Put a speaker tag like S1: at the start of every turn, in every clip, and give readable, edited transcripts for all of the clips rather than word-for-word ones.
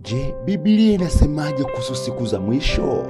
S1: Je, Biblia inasemaje kuhusu siku za mwisho?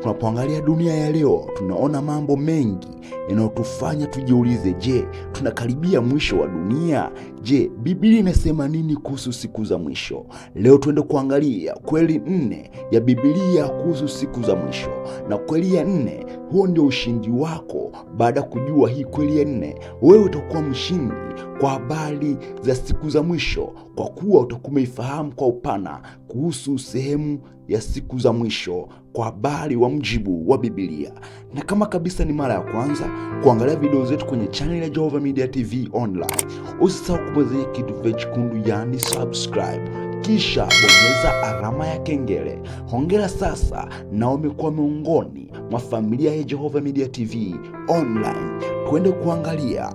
S1: Tunapoangalia dunia ya leo, tunaona mambo mengi yanayotufanya tujiulize, je, tunakaribia mwisho wa dunia? Je, Biblia inasema nini kuhusu siku za mwisho? Leo tuende kuangalia kweli 4 ya Biblia kuhusu siku za mwisho. Na kweli ya 4, huo ndio ushindi wako. Baada ya kujua hii kweli ya 4, wewe utakuwa mshindi kwa habari za siku za mwisho, kwa kuwa utakuwa umeifahamu kwa upana kuhusu sehemu ya siku za mwisho kwa habari wa mjibu wa Biblia. Na kama kabisa ni mara ya kwanza kuangalia video zetu kwenye channel ya Jehovah Media TV Online, usisahau kubonyeza kitufe chekundu yani subscribe, kisha bonyeza alama ya kengele. Hongera sasa na umekuwa miongoni mwa familia ya Jehovah Media TV Online. Tuende kuangalia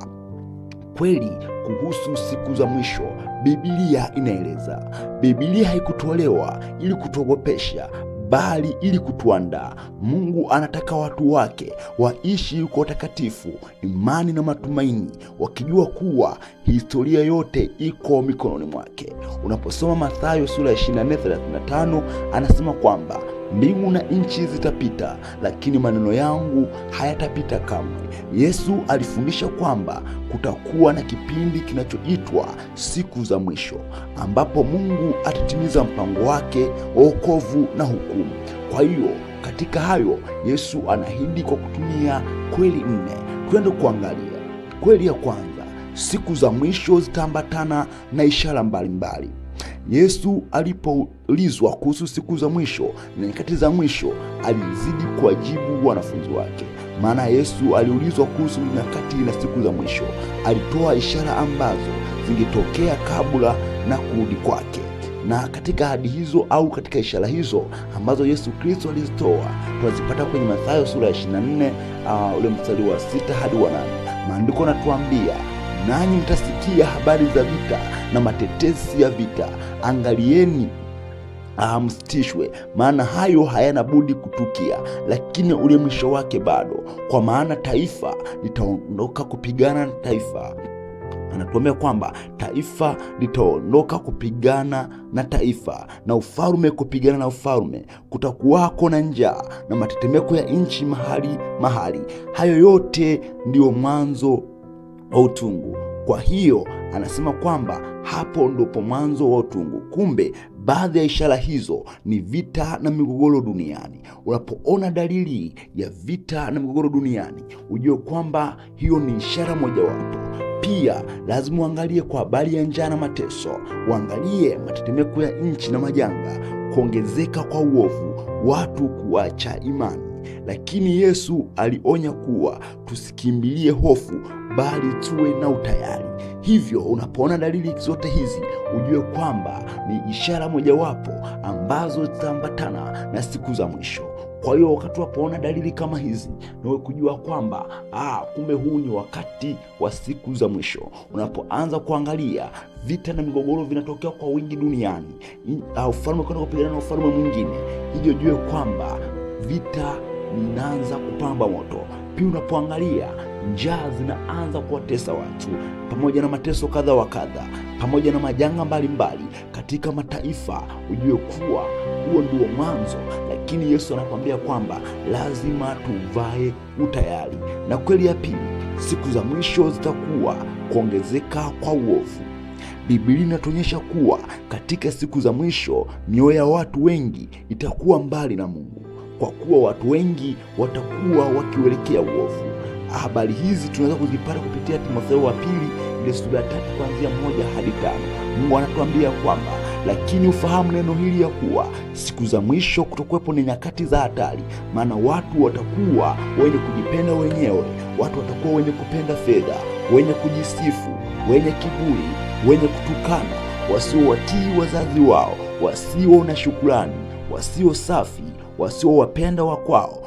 S1: kweli kuhusu siku za mwisho. Biblia inaeleza. Biblia haikutolewa ili kutuogopesha, bali ili kutuandaa. Mungu anataka watu wake waishi kwa utakatifu, imani na matumaini, wakijua kuwa historia yote iko mikononi mwake. Unaposoma Mathayo sura ya 24:35, anasema kwamba mbingu na nchi zitapita, lakini maneno yangu hayatapita kamwe. Yesu alifundisha kwamba kutakuwa na kipindi kinachoitwa siku za mwisho, ambapo Mungu atatimiza mpango wake wa wokovu na hukumu. Kwa hiyo katika hayo Yesu anaahidi kwa kutumia kweli 4. Twende kuangalia kweli ya kwanza. Siku za mwisho zitaambatana na ishara mbalimbali. Yesu alipoulizwa kuhusu siku za mwisho na nyakati za mwisho, alizidi kuwajibu wanafunzi wake. Maana Yesu aliulizwa kuhusu nyakati na siku za mwisho, alitoa ishara ambazo zingetokea kabla na kurudi kwake. Na katika ahadi hizo au katika ishara hizo ambazo Yesu Kristo alizitoa, tunazipata kwenye Mathayo sura ya 24 ule mstari wa 6 hadi wa 8. Maandiko yanatuambia, nanyi mtasikia habari za vita na matetesi ya vita. Angalieni msitishwe, maana hayo hayana budi kutukia, lakini ule mwisho wake bado. Kwa maana taifa litaondoka kupigana na taifa. Anatuambia kwamba taifa litaondoka kupigana na taifa, na ufalme kupigana na ufalme. Kutakuwako na njaa na matetemeko ya nchi mahali. Hayo yote ndiyo mwanzo wa utungu. Kwa hiyo anasema kwamba hapo ndipo mwanzo wa utungu. Kumbe baadhi ya ishara hizo ni vita na migogoro duniani. Unapoona dalili ya vita na migogoro duniani, ujue kwamba hiyo ni ishara mojawapo. Pia lazima uangalie kwa habari ya njaa na mateso, uangalie matetemeko ya nchi na majanga, kuongezeka kwa uovu, watu kuacha imani. Lakini Yesu alionya kuwa tusikimbilie hofu, bali tuwe na utayari. Hivyo unapoona dalili zote hizi, ujue kwamba ni ishara mojawapo ambazo zitaambatana na siku za mwisho. Kwa hiyo wakati unapoona dalili kama hizi, nawe kujua kwamba kumbe huu ni wakati wa siku za mwisho. Unapoanza kuangalia vita na migogoro vinatokea kwa wingi duniani, ufalme kwenda kupigana na ufalme mwingine, hivyo jue kwamba vita inaanza kupamba moto. Pia unapoangalia njaa zinaanza kuwatesa watu, pamoja na mateso kadha wa kadha, pamoja na majanga mbalimbali katika mataifa, ujue kuwa huo ndio mwanzo. Lakini Yesu anakuambia kwamba lazima tuvae utayari. Na kweli ya pili, siku za mwisho zitakuwa kuongezeka kwa uovu. Biblia inatuonyesha kuwa katika siku za mwisho mioyo ya watu wengi itakuwa mbali na Mungu, kwa kuwa watu wengi watakuwa wakielekea uovu. Habari hizi tunaweza kuzipata kupitia Timotheo wa pili ile sura ya 3 kuanzia 1 hadi 5. Mungu anatuambia kwamba, lakini ufahamu neno hili ya kuwa siku za mwisho kutokuwepo ni nyakati za hatari. Maana watu watakuwa wenye kujipenda wenyewe, watu watakuwa wenye kupenda fedha, wenye kujisifu, wenye kiburi, wenye kutukana, wasiowatii wazazi wao, wasio na shukrani, wasio safi, wasiowapenda wakwao,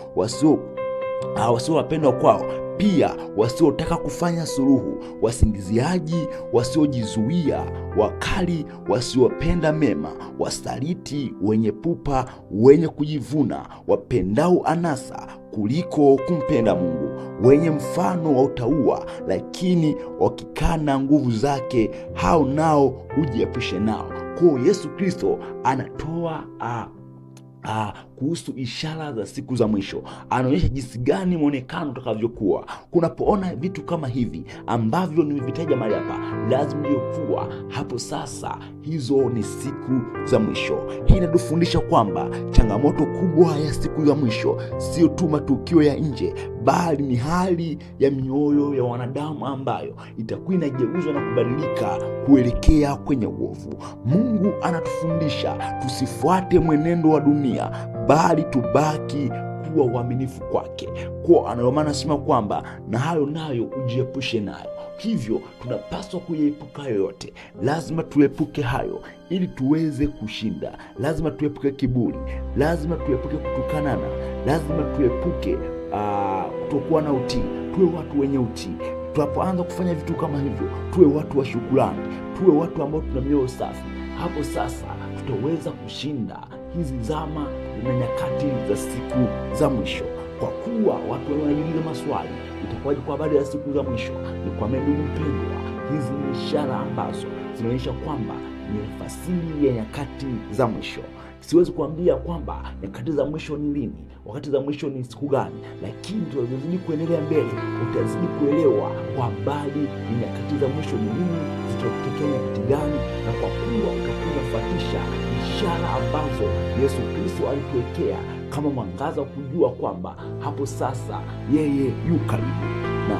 S1: wasiowapenda wakwao, pia wasiotaka kufanya suluhu, wasingiziaji, wasiojizuia, wakali, wasiopenda mema, wasaliti, wenye pupa, wenye kujivuna, wapendao anasa kuliko kumpenda Mungu, wenye mfano wa utauwa, lakini wakikana nguvu zake, hao nao ujiepushe nao. Kwa Yesu Kristo anatoa kuhusu ishara za siku za mwisho. Anaonyesha jinsi gani muonekano utakavyokuwa. Kunapoona vitu kama hivi ambavyo nimevitaja mahali hapa, lazima ndio kuwa hapo sasa hizo ni siku za mwisho. Hii inatufundisha kwamba changamoto kubwa ya siku za mwisho sio tu matukio ya nje, bali ni hali ya mioyo ya wanadamu ambayo itakuwa inageuzwa na kubadilika kuelekea kwenye uovu. Mungu anatufundisha tusifuate mwenendo wa dunia, bali tubaki kuwa uaminifu kwake. Kwa ndio maana nasema kwamba na hayo nayo ujiepushe nayo. Hivyo tunapaswa kuepuka yoyote. Lazima tuepuke hayo ili tuweze kushinda. Lazima tuepuke kiburi, lazima tuepuke kutukanana, lazima tuepuke kutokuwa na utii. Tuwe watu wenye utii. Tunapoanza kufanya vitu kama hivyo, tuwe watu wa shukrani, tuwe watu ambao tuna mioyo safi. Hapo sasa tutaweza kushinda hizi zama na nyakati za siku za mwisho. Kwa kuwa watu wanajiuliza maswali, itakuwaje kwa habari ya siku za mwisho? Ni kwa ndugu mpendwa, hizi ni ishara ambazo zinaonyesha kwamba ni fasili ya nyakati za mwisho. Siwezi kuambia kwamba nyakati za mwisho ni lini, wakati za mwisho ni siku gani, lakini tunazidi kuendelea mbele, utazidi kuelewa kwa habari ni nyakati za mwisho ni lini, zitatokea nyakati gani, na kwa kuwa utakuwa unafuatisha ishara ambazo Yesu Kristo alituwekea kama mwangaza wa kujua kwamba hapo sasa yeye yu karibu. Na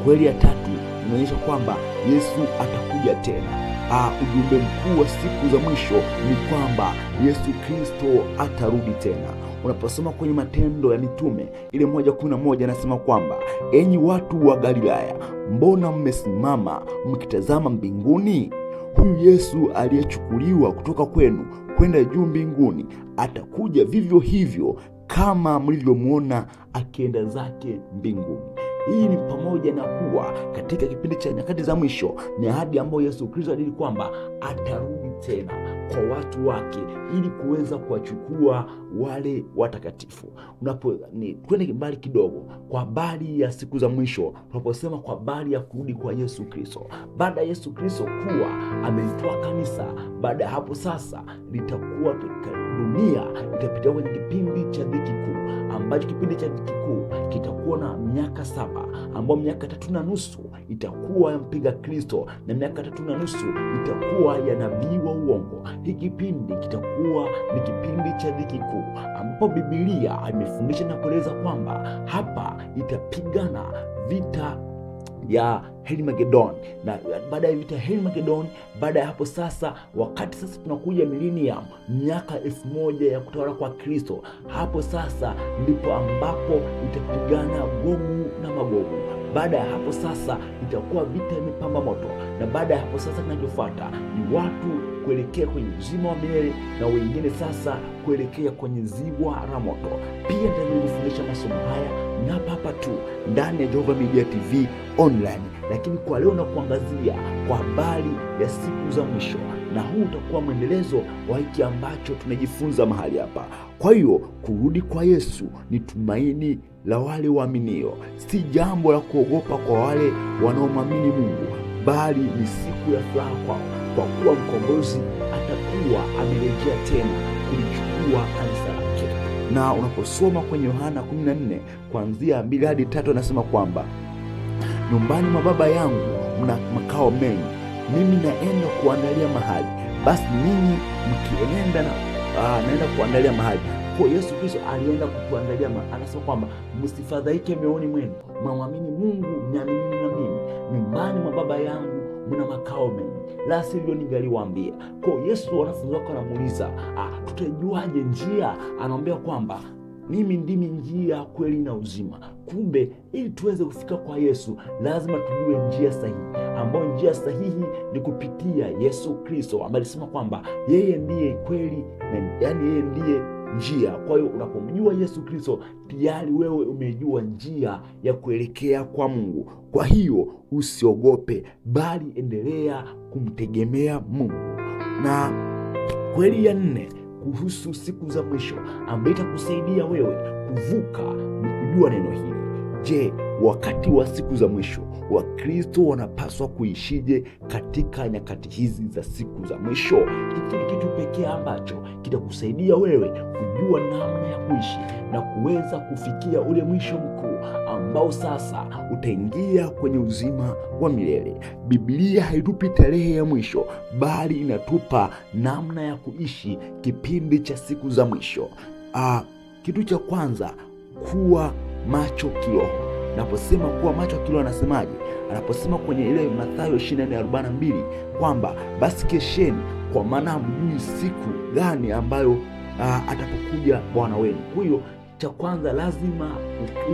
S1: kweli ya tatu inaonyesha kwamba Yesu atakuja tena. Ujumbe mkuu wa siku za mwisho ni kwamba Yesu Kristo atarudi tena. Unaposoma kwenye Matendo ya Mitume ile 1:11 anasema kwamba enyi watu wa Galilaya, mbona mmesimama mkitazama mbinguni? Huyu Yesu aliyechukuliwa kutoka kwenu kwenda juu mbinguni atakuja vivyo hivyo kama mlivyomwona akienda zake mbinguni. Hii ni pamoja na kuwa katika kipindi cha nyakati za mwisho ni ahadi ambayo Yesu Kristo alidai kwamba atarudi tena kwa watu wake ili kuweza kuwachukua wale watakatifu. Twende mbali kidogo kwa habari ya siku za mwisho, tunaposema kwa habari ya kurudi kwa Yesu Kristo. Baada ya Yesu Kristo kuwa ameitoa kanisa, baada ya hapo sasa litakuwa dunia itapitia kwenye kipindi cha dhiki kuu, ambacho kipindi cha dhiki kuu kitakuwa na miaka 7, ambayo miaka 3.5 itakuwa ya mpinga Kristo na miaka 3.5 itakuwa ya nabii wa uongo. Hii kipindi kitakuwa ni kipindi cha dhiki kuu, ambapo Biblia imefundisha na kueleza kwamba hapa itapigana vita ya Helmagedon. Na baada ya vita ya Helmagedon, baada ya hapo sasa, wakati sasa tunakuja millennium, miaka 1000 ya kutawala kwa Kristo, hapo sasa ndipo ambapo itapigana Gogu na Magogu. Baada ya hapo sasa itakuwa vita imepamba moto, na baada ya hapo sasa kinachofuata ni watu kuelekea kwenye uzima wa milele na wengine sasa kuelekea kwenye ziwa la moto. Pia nitakufundisha masomo haya na hapa tu ndani ya Jehova Media TV online, lakini kwa leo na kuangazia kwa habari ya siku za mwisho, na huu utakuwa mwendelezo wa hiki ambacho tunajifunza mahali hapa. Kwa hiyo kurudi kwa Yesu ni tumaini la wale waaminio, si jambo la kuogopa kwa wale wanaomwamini Mungu, bali ni siku ya furaha kwao, kwa kuwa mkombozi atakuwa amerejea tena kulichukua kanisa lake. Na unaposoma kwenye Yohana 14 kuanzia 2 hadi 3 anasema kwamba nyumbani mwa Baba yangu mna makao mengi, mimi naenda kuandalia mahali, basi ninyi mkienenda naenda kuandalia mahali. Kwa Yesu Kristo alienda kutuandalia mahali. Anasema kwamba msifadhaike mioyoni mwenu, mwamini Mungu, niamini na mimi. Nyumbani mwa Baba yangu mna makao mengi, la sivyo ningaliwaambia. Kwa Yesu wanafunzi wake wanamuuliza, tutajuaje njia? Anaambia kwamba mimi ndimi njia, kweli na uzima. Kumbe ili tuweze kufika kwa Yesu lazima tujue njia sahihi, ambayo njia sahihi ni kupitia Yesu Kristo, ambaye alisema kwamba yeye ndiye kweli na yeye ndiye njia. Kwa hiyo unapomjua Yesu Kristo tayari wewe umejua njia ya kuelekea kwa Mungu. Kwa hiyo usiogope, bali endelea kumtegemea Mungu. Na kweli ya 4 kuhusu siku za mwisho ambayo itakusaidia wewe kuvuka ni kujua neno hili. Je, wakati wa siku za mwisho Wakristo wanapaswa kuishije katika nyakati hizi za siku za mwisho? Hiki ni kitu pekee ambacho kitakusaidia wewe kujua namna ya kuishi na kuweza kufikia ule mwisho mkuu ambao sasa utaingia kwenye uzima wa milele. Biblia haitupi tarehe ya mwisho, bali inatupa namna ya kuishi kipindi cha siku za mwisho. Kitu cha kwanza, kuwa macho kiroho. Naposema kuwa macho kiroho, anasemaje? Anaposema kwenye ile Mathayo 24:42 kwamba basi kesheni, kwa maana hamjui siku gani ambayo atapokuja Bwana wenu. Kwa hiyo cha kwanza, lazima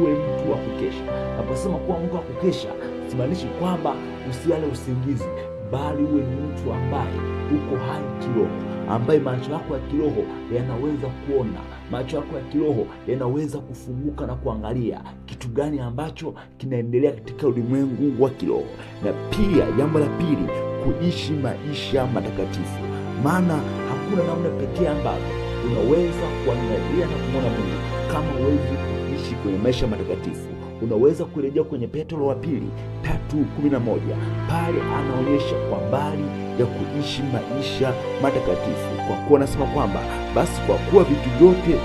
S1: uwe mtu wa kukesha. Naposema kuwa mtu wa kukesha, simaanishi kwamba usiale usingizi, bali uwe ni mtu ambaye uko hai kiroho, ambaye macho yako ya kiroho yanaweza kuona, macho yako ya kiroho yanaweza kufunguka na kuangalia kitu gani ambacho kinaendelea katika ulimwengu wa kiroho. Na pia jambo la pili, kuishi maisha matakatifu. Maana hakuna namna pekee ambayo unaweza kuangalia na kumwona Mungu kama huwezi kuishi kwenye maisha matakatifu. Unaweza kurejea kwenye Petro wa pili 3:11, pale anaonyesha kwa habari ya kuishi maisha matakatifu, kwa kuwa anasema kwamba basi kwa kuwa vitu vyote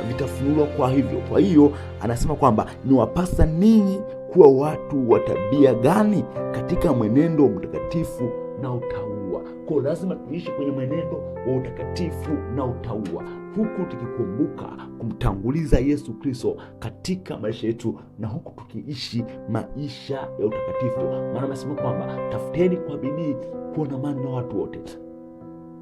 S1: vitafunuliwa kwa hivyo. Kwa hiyo anasema kwamba ni wapasa ninyi kuwa watu wa tabia gani katika mwenendo mtakatifu na utauwa. Kwa lazima tuishi kwenye mwenendo wa utakatifu na utauwa, huku tukikumbuka kumtanguliza Yesu Kristo katika maisha yetu, na huku tukiishi maisha ya utakatifu. Maana anasema kwamba tafuteni kwa bidii kuwa na amani na watu wote,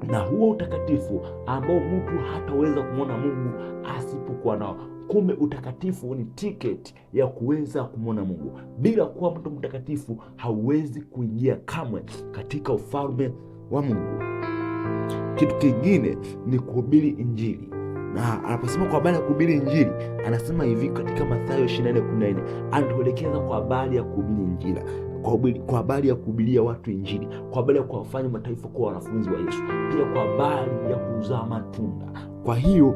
S1: na huo utakatifu ambao mtu hataweza kumwona Mungu asipokuwa nao. Kumbe utakatifu ni tiketi ya kuweza kumwona Mungu. Bila kuwa mtu mtakatifu hauwezi kuingia kamwe katika ufalme wa Mungu. Kitu kingine ni kuhubiri Injili. Na anaposema kwa habari ya kuhubiri Injili, anasema hivi katika Mathayo 24:14, anatuelekeza kwa habari ya kuhubiri Injili, kwa habari ya kuhubiria watu Injili, kwa habari ya kuwafanya mataifa kuwa wanafunzi wa Yesu, pia kwa habari ya kuzaa matunda. Kwa hiyo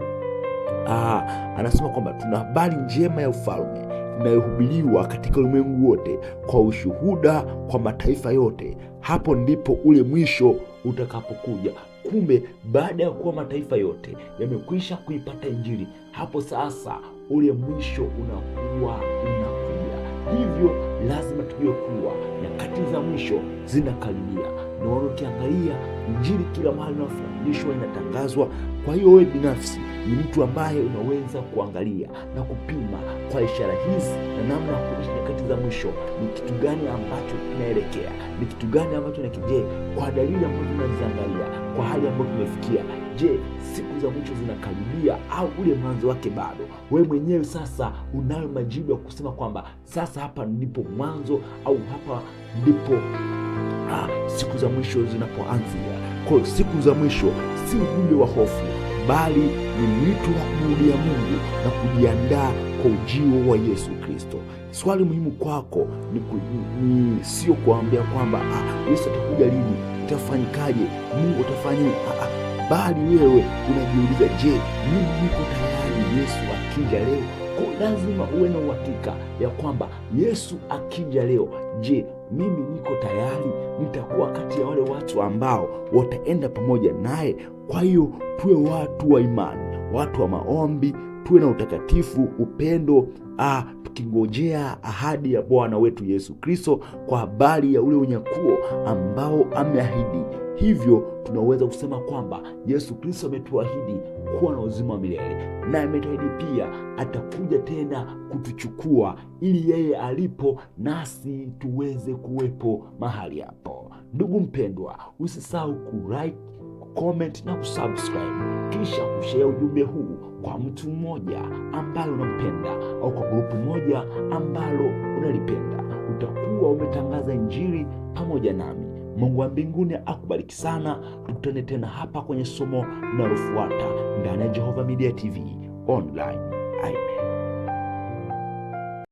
S1: anasema kwamba tuna habari njema ya ufalme inayohubiriwa katika ulimwengu wote kwa ushuhuda kwa mataifa yote. Hapo ndipo ule mwisho utakapokuja. Kumbe baada ya kuwa mataifa yote yamekwisha kuipata Injili, hapo sasa ule mwisho unakuja. Hivyo lazima tujue kuwa nyakati za mwisho zinakaribia. Na ukiangalia Injili kila mahali inafundishwa, inatangazwa. Kwa hiyo wewe binafsi ni mtu ambaye unaweza kuangalia na kupima kwa ishara hizi na namna ya kuishi nyakati za mwisho, ni kitu gani ambacho kinaelekea, ni kitu gani ambacho nakije, kwa dalili ambazo tunaziangalia, kwa hali ambayo tumefikia. Je, siku za mwisho zinakaribia au ule mwanzo wake bado? Wewe mwenyewe sasa unayo majibu ya kusema kwamba sasa hapa ndipo mwanzo au hapa ndipo siku za mwisho zinapoanzia. Kwa hiyo siku za mwisho si ujumbe wa hofu, bali ni mwito wa kumrudia Mungu na kujiandaa kwa ujio wa Yesu Kristo. Swali muhimu kwako ni sio kuambia kwamba Yesu atakuja lini, itafanyikaje, Mungu atafanya, bali wewe unajiuliza, je, mimi niko tayari Yesu akija leo? Kwa lazima uwe na uhakika ya kwamba Yesu akija leo, je, mimi niko tayari? Nitakuwa kati ya wale watu ambao wataenda pamoja naye? Kwa hiyo tuwe watu wa imani, watu wa maombi, tuwe na utakatifu, upendo, tukingojea ahadi ya Bwana wetu Yesu Kristo kwa habari ya ule unyakuo ambao ameahidi. Hivyo tunaweza kusema kwamba Yesu Kristo ametuahidi kuwa na uzima wa milele, na ametuahidi pia atakuja tena kutuchukua ili yeye alipo nasi tuweze kuwepo mahali hapo. Ndugu mpendwa, usisahau kulike, comment na kusubscribe, kisha kushare ujumbe huu kwa mtu mmoja ambaye unampenda au kwa grupu moja ambalo unalipenda. Utakuwa umetangaza Injili pamoja nami. Mungu wa mbinguni akubariki sana. Tukutane tena hapa kwenye somo linalofuata ndani ya Jehova Media TV Online. Amen.